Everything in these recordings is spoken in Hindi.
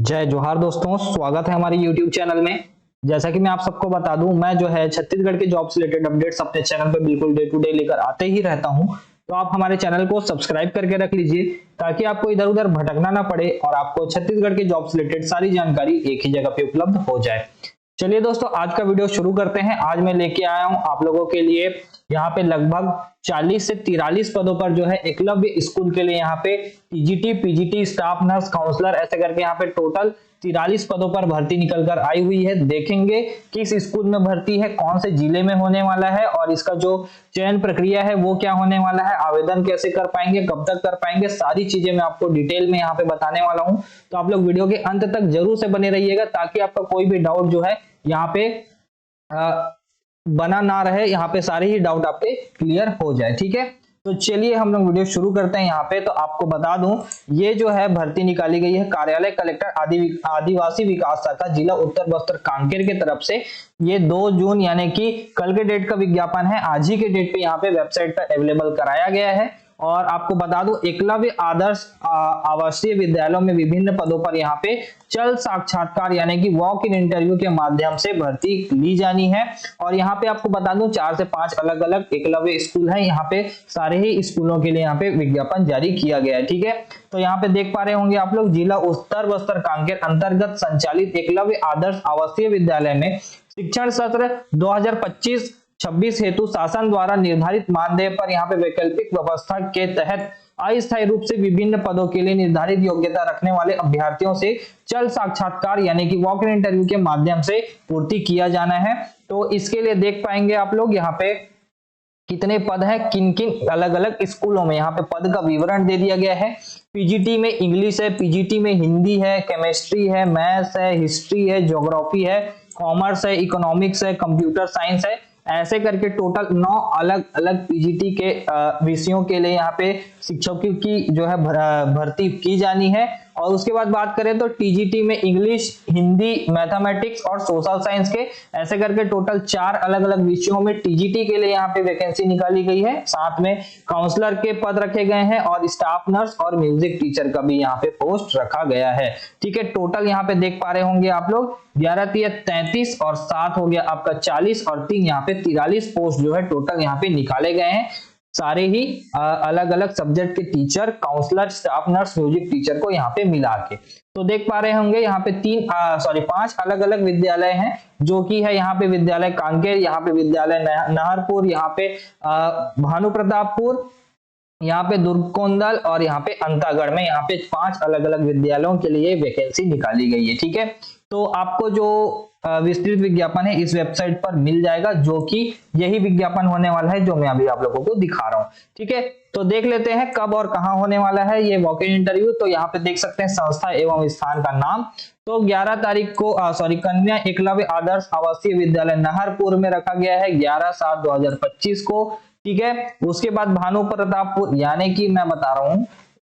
जय जोहार दोस्तों, स्वागत है हमारे YouTube चैनल में। जैसा कि मैं आप सबको बता दूं, मैं जो है छत्तीसगढ़ के जॉब से रिलेटेड अपडेट्स अपने चैनल पे बिल्कुल डे टू डे लेकर आते ही रहता हूं। तो आप हमारे चैनल को सब्सक्राइब करके रख लीजिए ताकि आपको इधर उधर भटकना ना पड़े और आपको छत्तीसगढ़ के जॉब से रिलेटेड सारी जानकारी एक ही जगह पे उपलब्ध हो जाए। चलिए दोस्तों, आज का वीडियो शुरू करते हैं। आज मैं लेके आया हूं आप लोगों के लिए यहाँ पे लगभग 40 से 43 पदों पर जो है एकलव्य स्कूल के लिए यहाँ पे TGT, PGT, staff nurse, counsellor ऐसे करके यहाँ पे टोटल 43 पदों पर भर्ती निकल कर आई हुई है। देखेंगे किस स्कूल में भर्ती है, कौन से जिले में होने वाला है और इसका जो चयन प्रक्रिया है वो क्या होने वाला है, आवेदन कैसे कर पाएंगे, कब तक कर पाएंगे, सारी चीजें मैं आपको डिटेल में यहाँ पे बताने वाला हूँ। तो आप लोग वीडियो के अंत तक जरूर से बने रहिएगा ताकि आपका कोई भी डाउट जो है यहाँ पे बना ना रहे, यहाँ पे सारे ही डाउट आपके क्लियर हो जाए। ठीक है, तो चलिए हम लोग वीडियो शुरू करते हैं। यहाँ पे तो आपको बता दूं, ये जो है भर्ती निकाली गई है कार्यालय कलेक्टर आदिवासी विकास शाखा जिला उत्तर बस्तर कांकेर के तरफ से। ये 2 जून यानी कि कल के डेट का विज्ञापन है, आज ही के डेट पे यहाँ पे वेबसाइट पर अवेलेबल कराया गया है। और आपको बता दूं, एकलव्य आदर्श आवासीय विद्यालयों में विभिन्न पदों पर यहाँ पे चल साक्षात्कार यानी कि वॉक इन इंटरव्यू के माध्यम से भर्ती ली जानी है। और यहाँ पे आपको बता दूं 4 से 5 अलग अलग एकलव्य स्कूल है, यहाँ पे सारे ही स्कूलों के लिए यहाँ पे विज्ञापन जारी किया गया है। ठीक है, तो यहाँ पे देख पा रहे होंगे आप लोग, जिला उत्तर बस्तर कांकेर अंतर्गत संचालित एकलव्य आदर्श आवासीय विद्यालय में शिक्षण सत्र 2025-26 हेतु शासन द्वारा निर्धारित मानदेय पर यहाँ पे वैकल्पिक व्यवस्था के तहत अस्थायी रूप से विभिन्न पदों के लिए निर्धारित योग्यता रखने वाले अभ्यर्थियों से चल साक्षात्कार यानी कि वॉक इन इंटरव्यू के माध्यम से पूर्ति किया जाना है। तो इसके लिए देख पाएंगे आप लोग यहाँ पे कितने पद है, किन किन अलग अलग स्कूलों में, यहाँ पे पद का विवरण दे दिया गया है। पीजीटी में इंग्लिश है, पीजीटी में हिंदी है, केमिस्ट्री है, मैथ्स है, हिस्ट्री है, ज्योग्राफी है, कॉमर्स है, इकोनॉमिक्स है, कंप्यूटर साइंस है, ऐसे करके टोटल 9 अलग अलग पीजीटी के विषयों के लिए यहाँ पे शिक्षकों की जो है भर्ती की जानी है। और उसके बाद बात करें तो टीजीटी में इंग्लिश, हिंदी, मैथमेटिक्स और सोशल साइंस के ऐसे करके टोटल 4 अलग अलग विषयों में टीजीटी के लिए यहाँ पे वैकेंसी निकाली गई है। साथ में काउंसलर के पद रखे गए हैं और स्टाफ नर्स और म्यूजिक टीचर का भी यहाँ पे पोस्ट रखा गया है। ठीक है, टोटल यहाँ पे देख पा रहे होंगे आप लोग 11 × 33 और 7 हो गया आपका 40 और 3 यहाँ पे 43 पोस्ट जो है टोटल यहाँ पे निकाले गए हैं। सारे ही अलग अलग सब्जेक्ट के teacher, counsellor, staff nurse, music teacher को यहाँ पे मिला के। तो देख पा रहे होंगे यहाँ पे 5 अलग अलग विद्यालय हैं, जो कि है यहाँ पे विद्यालय कांकेर, यहाँ पे विद्यालय नाहरपुर, यहाँ पे भानु प्रतापपुर, यहाँ पे दुर्गकोंदल और यहाँ पे अंतागढ़ में यहाँ पे 5 अलग अलग विद्यालयों के लिए वैकेंसी निकाली गई है। ठीक है, तो आपको जो विस्तृत विज्ञापन है इस वेबसाइट पर मिल जाएगा, जो कि यही विज्ञापन होने वाला है जो मैं अभी आप लोगों को दिखा रहा हूँ। ठीक है, तो देख लेते हैं कब और कहां होने वाला है ये वॉक इन इंटरव्यू। तो यहाँ पे देख सकते हैं संस्था एवं स्थान का नाम। तो 11 तारीख को कन्या एकलव्य आदर्श आवासीय विद्यालय नाहरपुर में रखा गया है 11/7/2025 को। ठीक है, उसके बाद भानु प्रतापपुर, यानी कि मैं बता रहा हूँ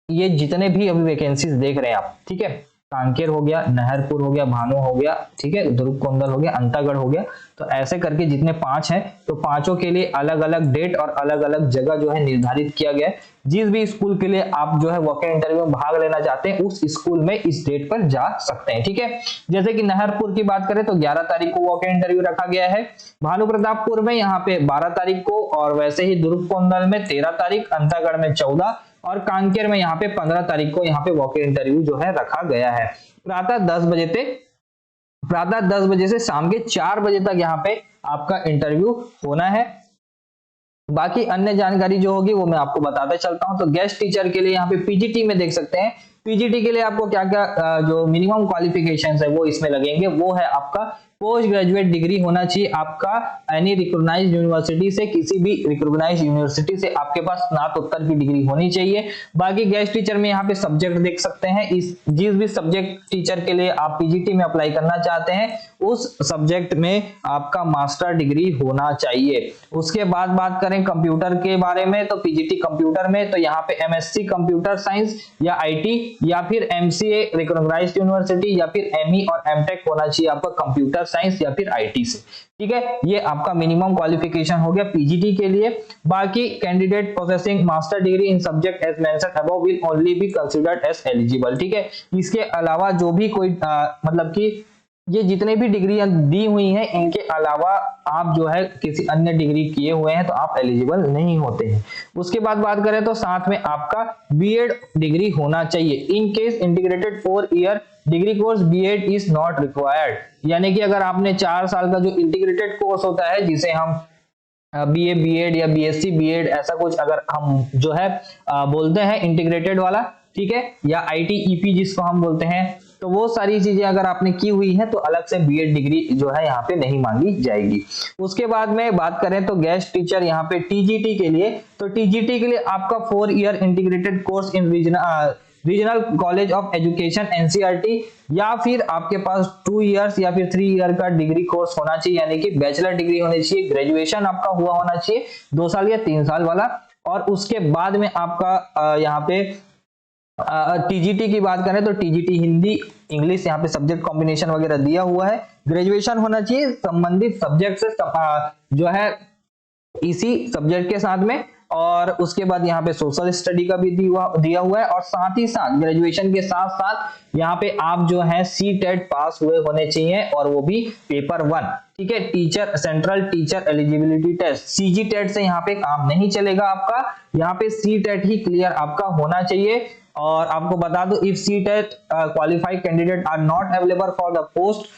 ये जितने भी अभी वैकेंसीज देख रहे हैं आप, ठीक है, कांकेर हो गया, नाहरपुर हो गया, भानु हो गया, ठीक है, दुर्गकोंदल हो गया, अंतागढ़ हो गया, तो ऐसे करके जितने 5 हैं तो पांचों के लिए अलग अलग डेट और अलग अलग जगह जो है निर्धारित किया गया है। जिस भी स्कूल के लिए आप जो है वॉक इन इंटरव्यू में भाग लेना चाहते हैं उस स्कूल में इस डेट पर जा सकते हैं। ठीक है, जैसे कि नाहरपुर की बात करें तो 11 तारीख को वॉक इन इंटरव्यू रखा गया है, भानु प्रतापपुर में यहाँ पे 12 तारीख को, और वैसे ही दुर्गकोंदल में 13 तारीख, अंतागढ़ में 14 और कांकेर में यहाँ पे 15 तारीख को यहाँ पे वॉक इन इंटरव्यू जो है रखा गया है। प्रातः 10 बजे से शाम के 4 बजे तक यहाँ पे आपका इंटरव्यू होना है। बाकी अन्य जानकारी जो होगी वो मैं आपको बताते चलता हूं। तो गेस्ट टीचर के लिए यहाँ पे पीजीटी में देख सकते हैं, पीजीटी के लिए आपको क्या क्या जो मिनिमम क्वालिफिकेशंस है वो इसमें लगेंगे, वो है आपका पोस्ट ग्रेजुएट डिग्री होना चाहिए आपका एनी रिकॉग्नाइज्ड यूनिवर्सिटी से, किसी भी रिकॉग्नाइज्ड यूनिवर्सिटी से आपके पास स्नातकोत्तर की डिग्री होनी चाहिए। बाकी गेस्ट टीचर में यहाँ पे सब्जेक्ट देख सकते हैं, इस जिस भी सब्जेक्ट टीचर के लिए आप पीजीटी में अप्लाई करना चाहते हैं उस सब्जेक्ट में आपका मास्टर डिग्री होना चाहिए। उसके बाद बात करें कंप्यूटर के बारे में, तो पीजीटी कंप्यूटर में तो यहाँ पे एमएससी कंप्यूटर साइंस या आईटी या फिर एमसीए रिकॉग्नाइज्ड यूनिवर्सिटी या फिर एमई और एमटेक होना चाहिए आपका कंप्यूटर साइंस या फिर IT से। ठीक है, ये आपका मिनिमम क्वालिफिकेशन हो गया पीजीटी के लिए। बाकी candidate possessing master degree in subject as mentioned above will only be considered as eligible. ठीक है, इसके अलावा जो भी कोई मतलब कि ये जितने भी डिग्रियां दी हुई हैं इनके अलावा आप जो है किसी अन्य डिग्री किए हुए हैं तो आप एलिजिबल नहीं होते हैं। उसके बाद बात करें तो साथ में आपका बीएड डिग्री होना चाहिए। In case integrated 4 year degree course BEd is not required, यानी कि अगर आपने 4 साल का जो इंटीग्रेटेड कोर्स होता है जिसे हम बीए बीएड या बीएससी बीएड ऐसा कुछ अगर हम जो है बोलते हैं इंटीग्रेटेड वाला, ठीक है, या आईटीईपी जिसको हम बोलते हैं, तो वो सारी चीजें अगर आपने की हुई है तो अलग से बीएड डिग्री जो है यहाँ पे नहीं मांगी जाएगी। उसके बाद में बात करें तो गेस्ट टीचर यहाँ पे टीजीटी के लिए, तो टीजीटी के लिए आपका 4 year integrated course in regional college of education NCERT या फिर आपके पास 2 इयर्स या फिर 3 ईयर का डिग्री कोर्स होना चाहिए, यानी कि बैचलर डिग्री होनी चाहिए, ग्रेजुएशन आपका हुआ होना चाहिए 2 साल या 3 साल वाला। और उसके बाद में आपका यहाँ पे टीजीटी की बात करें तो टीजीटी हिंदी इंग्लिश यहाँ पे सब्जेक्ट कॉम्बिनेशन वगैरह दिया हुआ है। ग्रेजुएशन होना चाहिए संबंधित सब्जेक्ट से जो है इसी सब्जेक्ट के साथ में, और उसके बाद यहाँ पे सोशल स्टडी का भी दिया हुआ है। और साथ ही साथ ग्रेजुएशन के साथ साथ यहाँ पे आप जो है सीटेट पास हुए होने चाहिए और वो भी पेपर 1। ठीक है, teacher central teacher eligibility test CG TET से यहाँ पे काम नहीं चलेगा आपका, यहाँ पे सीटेट ही क्लियर आपका होना चाहिए। और आपको बता दो if CTET qualified candidate are not available for the post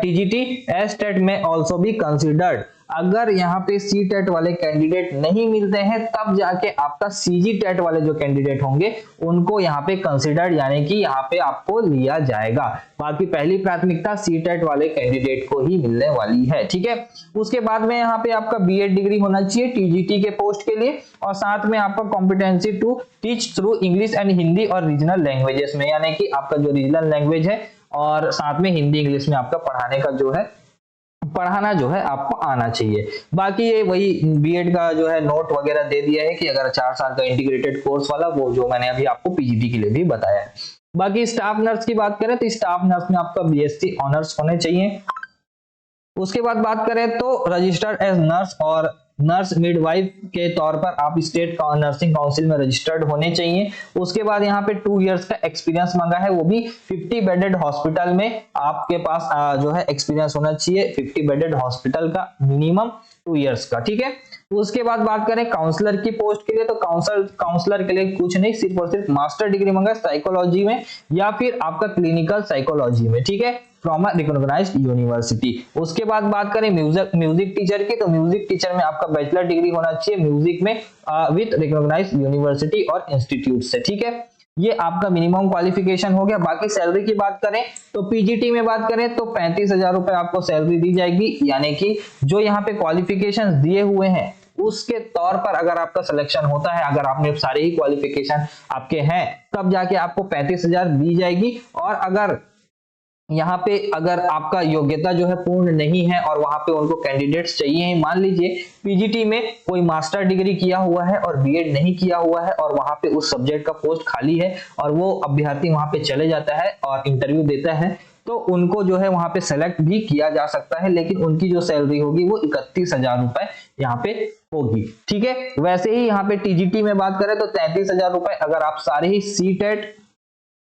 TGT S TET में ऑल्सो बी कंसिडर्ड। अगर यहाँ पे सी टेट वाले कैंडिडेट नहीं मिलते हैं तब जाके आपका सीजी टेट वाले जो कैंडिडेट होंगे उनको यहाँ पे कंसिडर्ड यानी कि यहाँ पे आपको लिया जाएगा। बाकी पहली प्राथमिकता सी टेट वाले कैंडिडेट को ही मिलने वाली है। ठीक है, उसके बाद में यहाँ पे आपका बीएड डिग्री होना चाहिए टीजीटी के पोस्ट के लिए, और साथ में आपका competency to teach through English and Hindi और रीजनल लैंग्वेजेस में, यानी कि आपका जो रीजनल लैंग्वेज है और साथ में हिंदी इंग्लिश में आपका पढ़ाना जो है आपको आना चाहिए। बाकी ये वही बीएड का जो है नोट वगैरह दे दिया है कि अगर 4 साल का इंटीग्रेटेड कोर्स वाला, वो जो मैंने अभी आपको पीजीटी के लिए भी बताया है। बाकी स्टाफ नर्स की बात करें तो स्टाफ नर्स में आपका बीएससी ऑनर्स होने चाहिए। उसके बाद बात करें तो रजिस्टर्ड एज नर्स और नर्स मिडवाइफ के तौर पर आप स्टेट नर्सिंग काउंसिल में रजिस्टर्ड होने चाहिए। उसके बाद यहाँ पे 2 इयर्स का एक्सपीरियंस मांगा है, वो भी 50 बेडेड हॉस्पिटल में आपके पास जो है एक्सपीरियंस होना चाहिए, 50 बेडेड हॉस्पिटल का मिनिमम 2 इयर्स का। ठीक है, उसके बाद बात करें काउंसलर की पोस्ट के लिए तो काउंसलर के लिए कुछ नहीं, सिर्फ और सिर्फ मास्टर डिग्री मांगा साइकोलॉजी में या फिर आपका क्लिनिकल साइकोलॉजी में। ठीक है, फ्रॉम अ रिकॉग्नाइज्ड यूनिवर्सिटी। उसके बाद बात करें म्यूजिक टीचर की तो म्यूजिक टीचर में आपका बैचलर डिग्री होना चाहिए म्यूजिक में विद रिकॉग्नाइज्ड यूनिवर्सिटी और इंस्टीट्यूट से। ठीक है, ये आपका मिनिमम क्वालिफिकेशन हो गया। बाकी सैलरी की बात करें तो पीजीटी में बात करें तो 35,000 रुपए आपको सैलरी दी जाएगी, यानी कि जो यहाँ पे क्वालिफिकेशन दिए हुए हैं उसके तौर पर अगर आपका सिलेक्शन होता है, अगर आपने सारे ही क्वालिफिकेशन आपके हैं तब जाके आपको 35,000 दी जाएगी। और अगर यहाँ पे अगर आपका योग्यता जो है पूर्ण नहीं है और वहां पे उनको कैंडिडेट्स चाहिए, मान लीजिए पीजीटी में कोई मास्टर डिग्री किया हुआ है और बीएड नहीं किया हुआ है और वहां पे उस सब्जेक्ट का पोस्ट खाली है और वो अभ्यर्थी वहां पे चले जाता है और इंटरव्यू देता है, तो उनको जो है वहां पे सेलेक्ट भी किया जा सकता है, लेकिन उनकी जो सैलरी होगी वो 31,000 रुपए यहाँ पे होगी। ठीक है, वैसे ही यहाँ पे टीजीटी में बात करें तो 33,000 रुपए अगर आप सारे ही सीटेट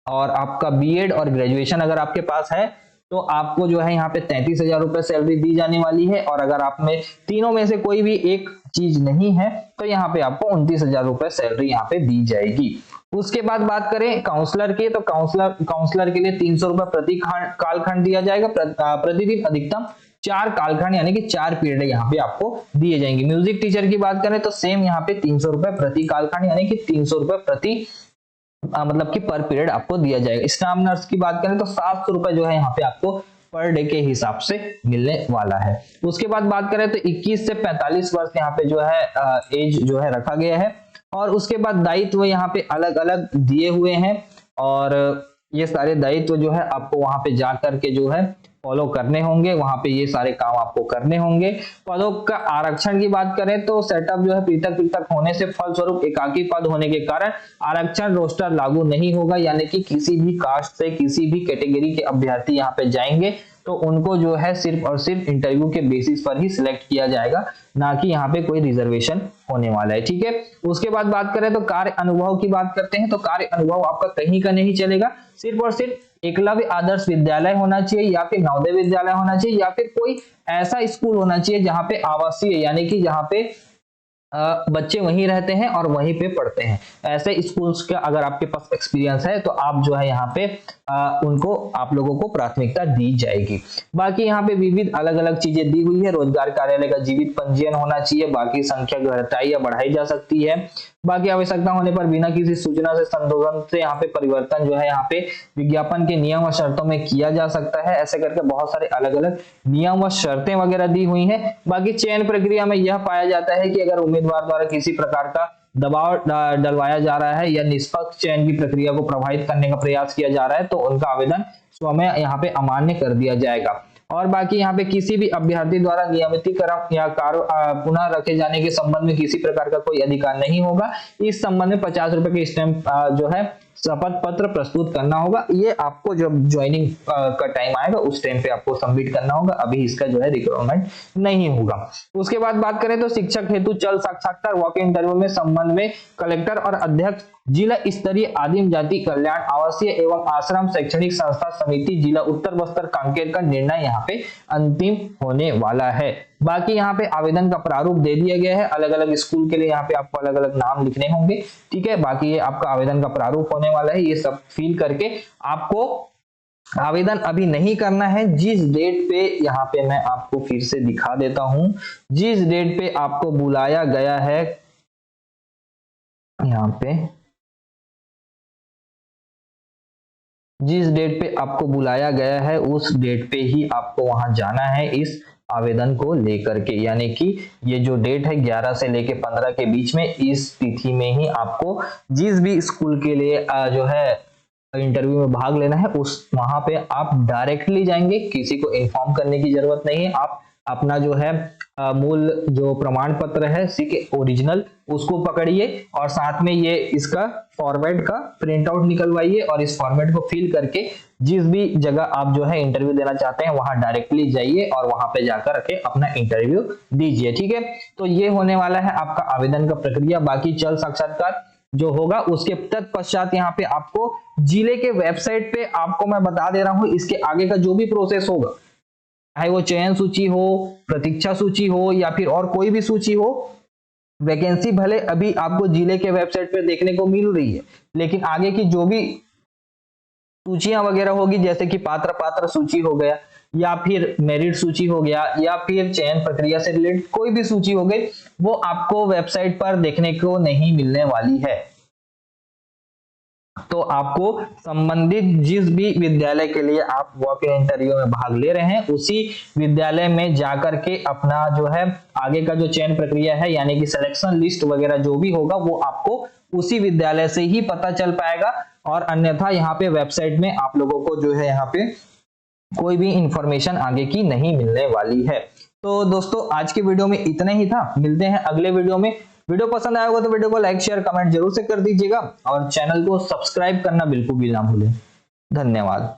और आपका बीएड और ग्रेजुएशन अगर आपके पास है तो आपको जो है यहाँ पे 33,000 रुपए सैलरी दी जाने वाली है। और अगर आप में तीनों में से कोई भी एक चीज नहीं है तो यहाँ पे आपको 29,000 रुपए सैलरी यहाँ पे दी जाएगी। उसके बाद बात करें काउंसलर की तो काउंसलर के लिए 300 रुपए प्रति कालखंड दिया जाएगा, प्रतिदिन अधिकतम 4 कालखंड यानी कि 4 पीरियड यहाँ पे आपको दिए जाएंगे। म्यूजिक टीचर की बात करें तो सेम यहाँ पे 300 रुपए प्रति कालखंड यानी कि 300 रुपए प्रति मतलब कि पर पीरियड आपको दिया जाएगा। स्टाफ नर्स की बात करें तो 700 रुपए जो है यहाँ पे आपको पर डे के हिसाब से मिलने वाला है। उसके बाद बात करें तो 21 से 45 वर्ष यहाँ पे जो है एज जो है रखा गया है। और उसके बाद दायित्व यहाँ पे अलग अलग दिए हुए हैं और ये सारे दायित्व जो है आपको वहां पे जा करके जो है फॉलो करने होंगे, वहां पे ये सारे काम आपको करने होंगे। पदों का आरक्षण की बात करें तो सेटअप जो है पृथक पृथक होने से फलस्वरूप एकाकी पद होने के कारण आरक्षण रोस्टर लागू नहीं होगा, यानी कि किसी भी कास्ट से किसी भी कैटेगरी के अभ्यर्थी यहाँ पे जाएंगे तो उनको जो है सिर्फ और सिर्फ इंटरव्यू के बेसिस पर ही सिलेक्ट किया जाएगा, ना कि यहाँ पे कोई रिजर्वेशन होने वाला है, ठीक है। उसके बाद बात करें तो कार्य अनुभव की बात करते हैं। तो कार्य अनुभव आपका कहीं का नहीं चलेगा, सिर्फ और सिर्फ एकलव्य आदर्श विद्यालय होना चाहिए, या फिर नवोदय विद्यालय होना चाहिए, या फिर कोई ऐसा स्कूल होना चाहिए जहां पे आवासीय यानी कि जहां पे बच्चे वहीं रहते हैं और वहीं पे पढ़ते हैं। ऐसे स्कूल्स का अगर आपके पास एक्सपीरियंस है तो आप जो है यहाँ पे उनको आप लोगों को प्राथमिकता दी जाएगी। बाकी यहाँ पे विविध अलग अलग चीजें दी हुई है। रोजगार कार्यालय का जीवित पंजीयन होना चाहिए, बाकी संख्या घटाई या बढ़ाई जा सकती है। बाकी आवश्यकता होने पर बिना किसी सूचना से संशोधन से यहाँ पे परिवर्तन जो है यहाँ पे विज्ञापन के नियम और शर्तों में किया जा सकता है। ऐसे करके बहुत सारे अलग अलग नियम व शर्तें वगैरह दी हुई हैं। बाकी चयन प्रक्रिया में यह पाया जाता है कि अगर उम्मीदवार द्वारा किसी प्रकार का दबाव डलवाया जा रहा है या निष्पक्ष चयन की प्रक्रिया को प्रभावित करने का प्रयास किया जा रहा है तो उनका आवेदन स्वयं यहाँ पे अमान्य कर दिया जाएगा। और बाकी यहाँ पे किसी भी अभ्यर्थी द्वारा नियमितीकरण या पुनः रखे जाने के संबंध में किसी प्रकार का कोई अधिकार नहीं होगा। इस संबंध में 50 रुपए के स्टैंप जो है शपथ पत्र प्रस्तुत करना होगा। ये आपको जब ज्वाइनिंग का टाइम आएगा उस टाइम पे आपको सबमिट करना होगा, अभी इसका जो है रिक्वायरमेंट नहीं होगा। उसके बाद बात करें तो शिक्षक हेतु चल साक्षात्कार वॉक इन इंटरव्यू में संबंध में कलेक्टर और अध्यक्ष जिला स्तरीय आदिम जाति कल्याण आवासीय एवं आश्रम शैक्षणिक संस्था समिति जिला उत्तर बस्तर कांकेर का निर्णय यहाँ पे अंतिम होने वाला है। बाकी यहाँ पे आवेदन का प्रारूप दे दिया गया है, अलग अलग स्कूल के लिए यहाँ पे आपको अलग अलग नाम लिखने होंगे, ठीक है। बाकी ये आपका आवेदन का प्रारूप होने वाला है, ये सब फिल करके आपको आवेदन अभी नहीं करना है। जिस डेट पे यहाँ पे मैं आपको फिर से दिखा देता हूं, जिस डेट पे आपको बुलाया गया है यहाँ पे, जिस डेट पे आपको बुलाया गया है उस डेट पे ही आपको वहां जाना है इस आवेदन को लेकर के। यानी कि ये जो डेट है 11 से लेके 15 के बीच में, इस तिथि में ही आपको जिस भी स्कूल के लिए जो है इंटरव्यू में भाग लेना है उस वहां पे आप डायरेक्टली जाएंगे, किसी को इन्फॉर्म करने की जरूरत नहीं है। आप अपना जो है मूल जो प्रमाण पत्र है के ओरिजिनल उसको पकड़िए और साथ में ये इसका फॉर्मेट का प्रिंट आउट निकलवाइए और इस फॉर्मेट को फिल करके जिस भी जगह आप जो है इंटरव्यू देना चाहते हैं वहां डायरेक्टली जाइए और वहां पे जाकर के अपना इंटरव्यू दीजिए, ठीक है। तो ये होने वाला है आपका आवेदन का प्रक्रिया। बाकी चल साक्षात्कार जो होगा उसके तत्पश्चात यहाँ पे आपको जिले के वेबसाइट पे आपको मैं बता दे रहा हूँ इसके आगे का जो भी प्रोसेस होगा, चाहे वो चयन सूची हो, प्रतीक्षा सूची हो या फिर और कोई भी सूची हो, वैकेंसी भले अभी आपको जिले के वेबसाइट पे देखने को मिल रही है, लेकिन आगे की जो भी सूचियां वगैरह होगी जैसे कि पात्र सूची हो गया या फिर मेरिट सूची हो गया या फिर चयन प्रक्रिया से रिलेटेड कोई भी सूची हो गई, वो आपको वेबसाइट पर देखने को नहीं मिलने वाली है। तो आपको संबंधित जिस भी विद्यालय के लिए आप वॉक इन इंटरव्यू में भाग ले रहे हैं उसी विद्यालय में जाकर के अपना जो है आगे का जो चयन प्रक्रिया है यानी कि सिलेक्शन लिस्ट वगैरह जो भी होगा वो आपको उसी विद्यालय से ही पता चल पाएगा। और अन्यथा यहाँ पे वेबसाइट में आप लोगों को जो है यहाँ पे कोई भी इंफॉर्मेशन आगे की नहीं मिलने वाली है। तो दोस्तों आज के वीडियो में इतना ही था, मिलते हैं अगले वीडियो में। वीडियो पसंद आया होगा तो वीडियो को लाइक शेयर कमेंट जरूर से कर दीजिएगा और चैनल को सब्सक्राइब करना बिल्कुल भी ना भूलें। धन्यवाद।